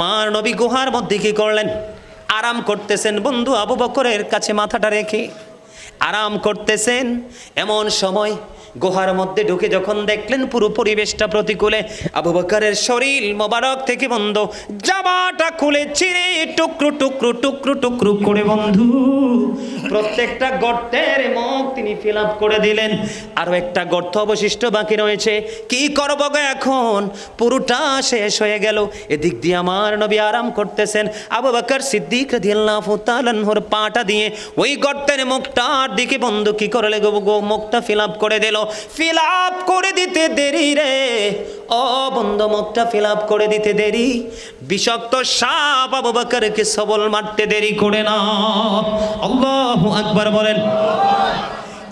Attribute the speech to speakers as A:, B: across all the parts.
A: আমার নবী গুহার মধ্যে কি করলেন? আরাম করতেছেন বন্ধু, আবু বকরের কাছে মাথাটা রেখে আরাম করতেছেন। এমন সময় গুহার মধ্যে ঢুকে যখন দেখলেন পুরো পরিবেশটা প্রতিকূলে, আবু বকরের শরীর মোবারক থেকে বন্ধু জামাটা খুলে ছিঁড়ে টুকরো টুকরো টুকরো টুকরো করে বন্ধু প্রত্যেকটা গর্তের মুখ তিনি ফিল আপ করে দিলেন। আরো একটা গর্ত অবশিষ্ট বাকি রয়েছে। কি করব গো এখন? পুরোটা শেষ হয়ে গেল। এদিক দিয়ে আমার নবী আরাম করতেছেন। আবু বকর সিদ্দিক রাদিয়াল্লাহু তাআলা আনহুর পাটা দিয়ে ওই গর্তের মুখটার দিকে বন্ধু কি করলে গো মুখটা ফিল আপ করে দিল। ফিল আপ করে দিতে দেরি রে ও বন্ধু, মুখটা ফিল আপ করে দিতে দেরি। বিষাক্ত সাপ আবু বকরকে সবল মারতে দেরি করে না। আল্লাহু আকবার বলেন।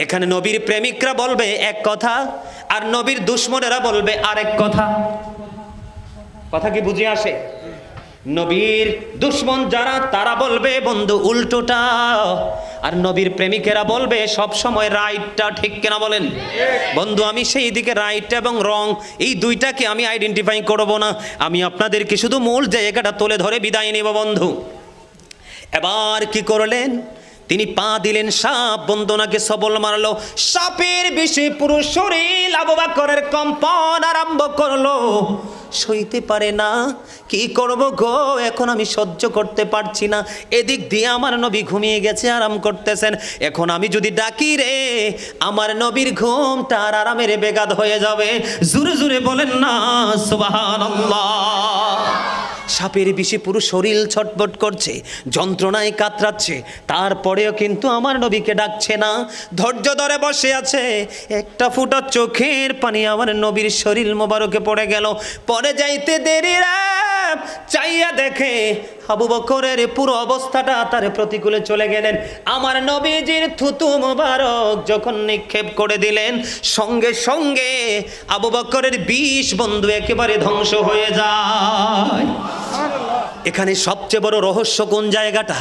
A: এখানে নবীর প্রেমিকরা বলবে এক কথা, আর নবীর দুশমনেরা বলবে আরেক কথা। কথা কি বুঝে আসে? নবীর দুশমন যারা তারা বলবে বন্ধু উল্টোটা, আর নবীর প্রেমিকেরা বলবে সব সময় রাইটটা। ঠিক কিনা বলেন বন্ধু? আমি সেই দিকে রাইট এবং রং এই দুইটাকে আমি আইডেন্টিফাই করব না, আমি আপনাদেরকে শুধু মূল জায়গাটা তুলে ধরে বিদায় নেব বন্ধু। এবার কি করলেন? তিনি পা দিলেন, সাপ বন্দনাকে সবল মারলো। সাপের বিষে পুরো শরীর আবু বকরের কম্পন আরম্ভ করলো। সইতে পারে না। কি করব গো এখন? আমি সহ্য করতে পারছি না। এদিক দিয়ে আমার নবী ঘুমিয়ে গেছে, আরাম করতেছেন। এখন আমি যদি ডাকি রে, আমার নবীর ঘুমটা আর আরামের বেঘাত হয়ে যাবে। জোরে জোরে বলেন না সুবহানাল্লাহ। সাপের বিষে পুরো শরীর ছটফট করছে, যন্ত্রণায় কাতরাচ্ছে, তারপরেও কিন্তু আমার নবীকে ডাকছে না। ধৈর্য ধরে বসে আছে। একটা ফুটা চোখের পানি আমার নবীর শরীর মোবারকে পড়ে গেল। পড়ে যাইতে দেরি রে, চাইয়া দেখে আবু বকরের পুরো অবস্থাটা তার প্রতিকূলে চলে গেলেন। আমার নবীজির থুতু মোবারক যখন নিক্ষেপ করে দিলেন, সঙ্গে সঙ্গে আবু বকরের বিষ বন্ধু একেবারে ধ্বংস হয়ে যায়। এখানে সবচেয়ে বড় রহস্য কোন জায়গাটা?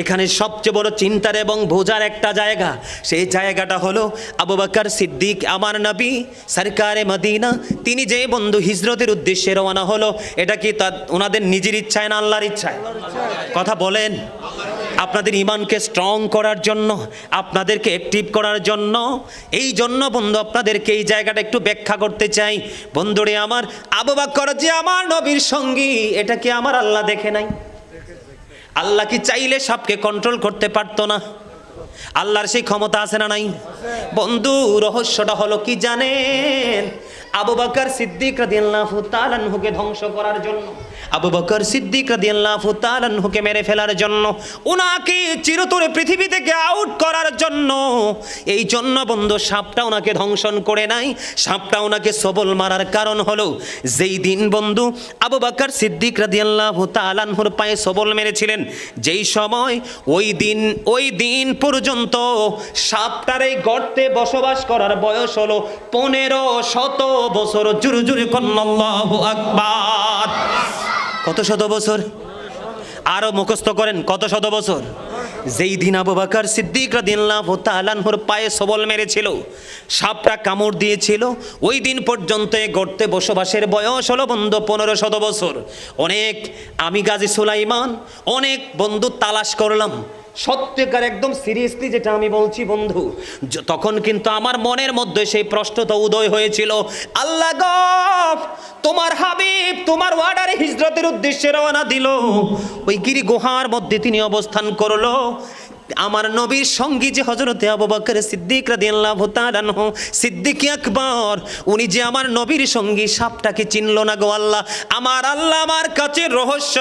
A: এখানে সবচেয়ে বড় চিন্তার এবং বোঝার একটা জায়গা। সেই জায়গাটা হলো আবু বকর সিদ্দিক আমার নবী সরকারে মদিনা, তিনি যে বন্ধু হিজরতের উদ্দেশ্যে রওনা হলো, এটা কি ওনাদের নিজের ইচ্ছায় না আল্লাহর ইচ্ছায়? কথা বলেন। আপনাদের ইমানকে স্ট্রং করার জন্য, আপনাদেরকে অ্যাক্টিভ করার জন্য, এই জন্য বন্ধু আপনাদেরকে এই জায়গাটা একটু ব্যাখ্যা করতে চাই। বন্ধুরে আমার, আবু বকর যে আমার নবীর সঙ্গী, এটা কি আমার আল্লাহ দেখে নাই? আল্লাহ কি চাইলে সাপকে কন্ট্রোল করতে পারতো না? আল্লাহর সেই ক্ষমতা আছে না নাই? বন্ধু রহস্যটা হলো কি জানেন? আবু বকর সিদ্দিক রাদিয়াল্লাহু তাআলা আনহুকে ধ্বংস করার জন্য, আবু বকর সিদ্দিক রাদিয়াল্লাহু তাআলা আনহুকে মেরে ফেলার জন্য, ওনাকে চিরতরে পৃথিবী থেকে আউট করার জন্য, এই জন্য বন্ধু সাপটা ওনাকে ধ্বংসন করে নাই। সাপটা ওনাকে সবল মারার কারণ হলো যেই দিন বন্ধু আবু বকর সিদ্দিক রাদিয়াল্লাহু তাআলা আনহুর পায়ে সবল মেরেছিলেন, যেই সময় ওই দিন পর্যন্ত সাপটার এই গর্তে বসবাস করার বয়স হলো 1500 বছর। জোরে জোরে আল্লাহু আকবার। কত শত বছর? আরো মুখস্থ করেন, কত শত বছর? যেই দিন আবু বকর সিদ্দিক রাদিয়াল্লাহু তাআলা আনহুর পায়ে সবল মেরেছিল, সাপটা কামড় দিয়েছিল, ওই দিন পর্যন্ত এই গর্তে বসবাসের বয়স হলো বন্ধু 1500 বছর। আমি গাজী সুলাইমান অনেক বন্ধু তালাশ করলাম, সত্যিকার একদম সিরিয়াসলি যেটা আমি বলছি বন্ধু, তখন কিন্তু আমার মনের মধ্যে সেই প্রশ্নটা উদয় হয়েছিল, আল্লাহ গো, তোমার হাবিব তোমার ওয়ার্ডারে হিজরতের উদ্দেশ্যে রওনা দিল, ওই গিরি গুহার মধ্যে তিনি অবস্থান করলো। আমার নবীর সঙ্গী যে হযরতে আবু বকর সিদ্দিক রাদিয়াল্লাহু তাআলা আনহু সিদ্দিক আকবর, উনি যে আমার নবীর সঙ্গী, সাপটাকে চিনলো না গো আল্লাহ। আমার আল্লাহ আমার কাছে রহস্য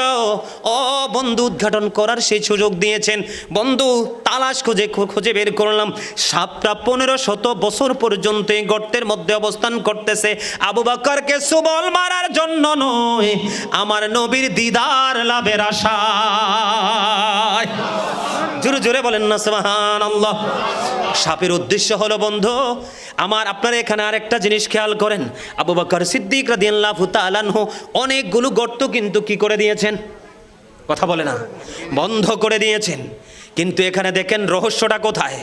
A: ও বন্ধু উদ্ঘাটন করার সেই সুযোগ দিয়েছেন। বন্ধু তালাশ খুঁজে বের করলাম, সাপটা 1500 বছর পর্যন্ত এই গর্তের মধ্যে অবস্থান করতেছে। আবু বকরকে সবল মারার জন্য নয়, আমার নবীর দিদার লাভের আশায়। জোরে জোরে বলেন না সুবহানাল্লাহ। সাপের উদ্দেশ্য হলো বন্ধু আমার, আপনারা এখানে আরেকটা জিনিস খেয়াল করেন, আবু বকর সিদ্দিক রাদিয়াল্লাহু তাআলা আনহু অনেকগুলো গর্ত কিন্তু কি করে দিয়েছেন? কথা বলে না, বন্ধ করে দিয়েছেন। কিন্তু এখানে দেখেন রহস্যটা কোথায়?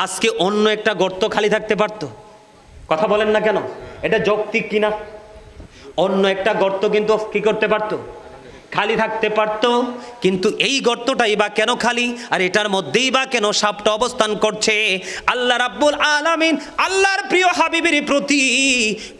A: আজকে অন্য একটা গর্ত খালি থাকতে পারতো। কথা বলেন না কেন? এটা যৌক্তিক কিনা? অন্য একটা গর্ত কিন্তু কি করতে পারতো? খালি থাকতে পারতো, কিন্তু এই গর্তটাই বা কেন খালি, আর এটার মধ্যেই বা কেন সাপটা অবস্থান করছে? আল্লাহ রাব্বুল আলামিন আল্লাহর প্রিয় হাবিবের প্রতি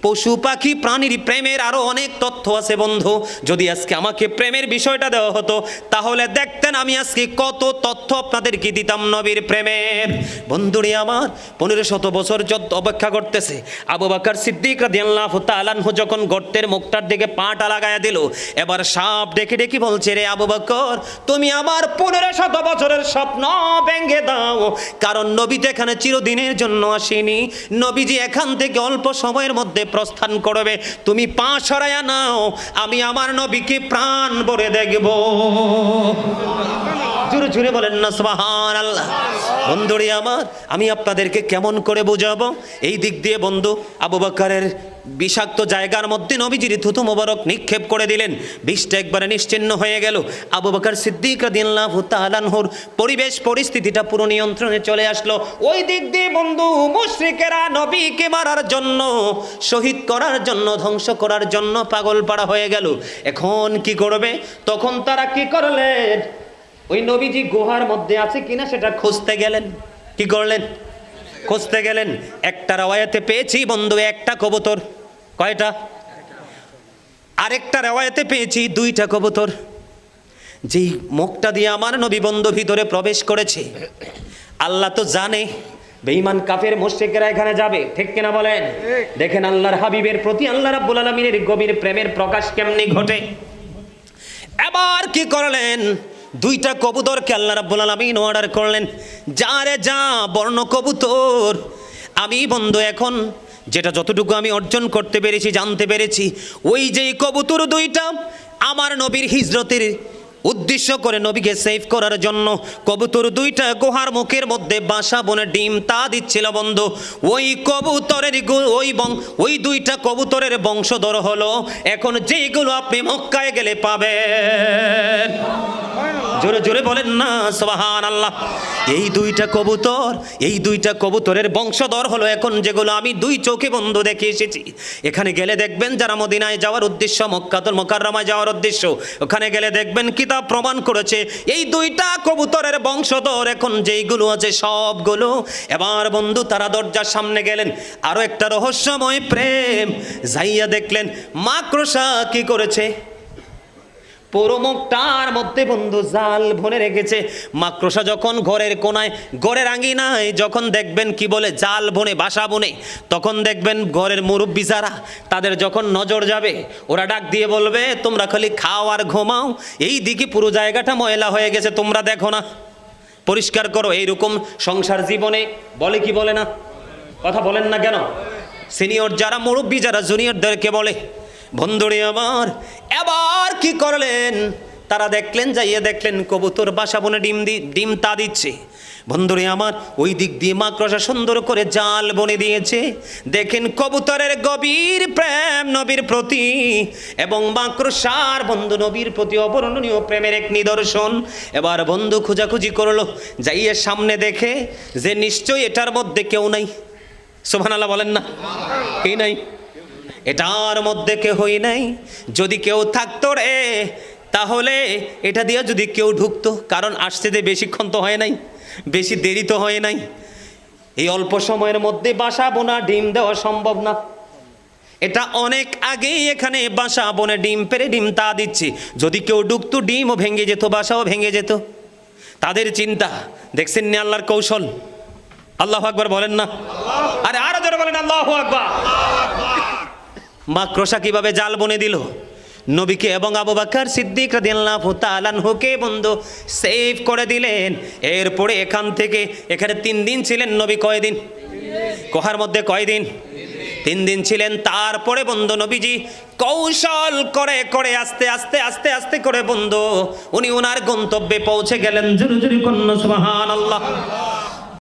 A: পশু পাখি প্রাণীর প্রেমের আরো অনেক তথ্য আছে বন্ধু। যদি আজকে আমাকে প্রেমের বিষয়টা দেওয়া হতো তাহলে দেখতেন আমি আজকে কত তথ্য আপনাদেরকে দিতাম নবীর প্রেমের। বন্ধুরে আমার, 1500 বছর যত অপেক্ষা করতেছে। আবু বকর সিদ্দিক রাদিয়াল্লাহু তাআলা আনহু যখন গর্তের মুখটার দিকে পাটা লাগায়া দিল, এবার সাপ ডেকে ডেকে বলছে, রে আবু বকর, তুমি আমার 1500 বছরের স্বপ্ন ভেঙে দাও, কারণ নবী তো এখানে চিরদিনের জন্য আসেনি, নবীজি এখান থেকে অল্প সময়ের মধ্যে প্রস্থান করবে, তুমি পা সরাইয়া নাও, আমি আমার নবীকে প্রাণ ভরে দেখব। জোরে জোরে বলেন না সুবহানাল্লাহ। বন্ধুরে আমার, আমি আপনাদেরকে কেমন করে বোঝাবো? এই দিক দিয়ে বন্ধু আবু বকরের বিষাক্ত জায়গার মধ্যে নবীজির থুতু মোবারক নিক্ষেপ করে দিলেন, বিষটা একবারে নিশ্চিহ্ন হয়ে গেল। আবু বকর সিদ্দিক রাদিয়াল্লাহু তাআলা আনহুর পরিবেশ পরিস্থিতিটা পুরো নিয়ন্ত্রণে চলে আসলো। ওই দিক দিয়ে বন্ধু মুশরিকেরা নবীকে মারার জন্য, শহীদ করার জন্য, ধ্বংস করার জন্য পাগল পাড়া হয়ে গেল। এখন কি করবে? তখন তারা কি করলেন? ওই নবীজি গুহার মধ্যে আছে কিনা সেটা খুঁজতে গেলেন। কি করলেন? খুঁজতে গেলেন। একটা রওয়ায়াতে পেয়েছি বন্ধু একটা কবুতর। কয়টা? আরেকটা রওয়ায়াতে পেয়েছি 2টা কবুতর। যেই মুখটা দিয়ে আমার নবী বন্ধু ভিতরে প্রবেশ করেছে, আল্লাহ তো জানে বেঈমান কাফের মুশরিকরা এখানে যাবে, ঠিক কিনা বলেন? দেখেন আল্লাহর হাবিবের প্রতি আল্লাহ রাব্বুল আলামিনের গভীর প্রেমের প্রকাশ কেমনি ঘটে। এবার কি করলেন? 2টা কবুতরকে আল্লাহ রাব্বুল আলামিন অর্ডার করলেন, যা রে যা বর্ণ কবুতর, আমি বন্ধু এখন যেটা যতটুকু আমি অর্জন করতে পেরেছি, জানতে পেরেছি, ওই যেই কবুতর 2টা আমার নবীর হিজরতের উদ্দেশ্য করে নবীকে সেভ করার জন্য কবুতর 2টা গুহার মুখের মধ্যে বাসা বনে ডিম তা দিচ্ছিল বন্ধু। ওই কবুতরের ওই 2টা কবুতরের বংশধর হলো এখন যেইগুলো আপনি মক্কায় গেলে পাবেন। জোরে জোরে বলেন না সুবহানাল্লাহ। এই 2টা কবুতরের বংশধর হলো এখন যেগুলো আমি 2 চোখে বন্ধু দেখে এসেছি। এখানে গেলে দেখবেন যারা মদিনায় যাওয়ার উদ্দেশ্য, মক্কাতুল মুকাররমায় যাওয়ার উদ্দেশ্য, ওখানে গেলে দেখবেন কিতাব প্রমাণ করেছে এই 2টা কবুতরের বংশধর এখন যেইগুলো আছে সবগুলো। এবার বন্ধু তারা দরজার সামনে গেলেন, আরো একটা রহস্যময় প্রেম যাইয়া দেখলেন মাকড়সা কি করেছে, পুরো মুখটার মধ্যে বন্ধু জাল ভরে রেখেছে। মাকড়সা যখন ঘরের কোনায়, ঘরের আঙিনায় যখন দেখবেন কি বলে জাল বনে, বাসা বনে, তখন দেখবেন ঘরের মুরব্বি যারা, তাদের যখন নজর যাবে ওরা ডাক দিয়ে বলবে, তোমরা খালি খাও আর ঘুমাও, এই দিকে পুরো জায়গাটা ময়লা হয়ে গেছে, তোমরা দেখো না, পরিষ্কার করো। এইরকম সংসার জীবনে বলে কি বলে না? কথা বলেন না কেন? সিনিয়র যারা, মুরব্বি যারা জুনিয়রদেরকে বলে। বন্ধুরে আমার, এবার কি করলেন? তারা দেখলেন, যাইয়ে দেখলেন কবুতর বাসা বনে ডিম তা দিচ্ছে। বন্ধুরে আমার, ওই দিক দিয়ে মাকড়সা সুন্দর করে জাল বনে দিয়েছে। দেখেন কবুতরের গভীর প্রেম নবীর প্রতি, এবং মাকড়সার বন্ধু নবীর প্রতি অবর্ণনীয় প্রেমের এক নিদর্শন। এবার বন্ধু খোঁজাখুঁজি করলো, যাইয়ে সামনে দেখে যে নিশ্চয়ই এটার মধ্যে কেউ নাই। সুবহানাল্লাহ বলেন না? এই নাই, এটার মধ্যে কেউই নাই। যদি কেউ থাকতো রে, তাহলে এটা দিয়ে যদি কেউ ঢুকতো, কারণ আসতে যে বেশিক্ষণ তো হয় নাই, বেশি দেরি তো হয় নাই, এই অল্প সময়ের মধ্যে বাসা বোনা ডিম দেওয়া সম্ভব না। এটা অনেক আগেই এখানে বাসা বনে ডিম পেরে ডিম তা দিচ্ছে, যদি কেউ ঢুকতো ডিমও ভেঙে যেত, বাসাও ভেঙে যেত। তাদের চিন্তা দেখছেন না আল্লাহর কৌশল। আল্লাহু আকবার বলেন না? আরে আরো জোরে বলেন আল্লাহু আকবার। মাকড়সা কিভাবে জাল বনে দিল নবীকে এবং আবু বকর সিদ্দিক রাদিয়াল্লাহু তাআলা আনহুকে বন্ধু সেভ করে দিলেন। এরপরে এখান থেকে এখানে 3 দিন ছিলেন নবী। কয়দিন? গুহার মধ্যে কয়দিন? 3 দিন ছিলেন। তারপরে বন্ধু নবীজি কৌশল করে করে আস্তে আস্তে আস্তে আস্তে করে বন্ধু উনি ওনার গন্তব্যে পৌঁছে গেলেন। জোরে জোরে কন্যা সুবহানাল্লাহ।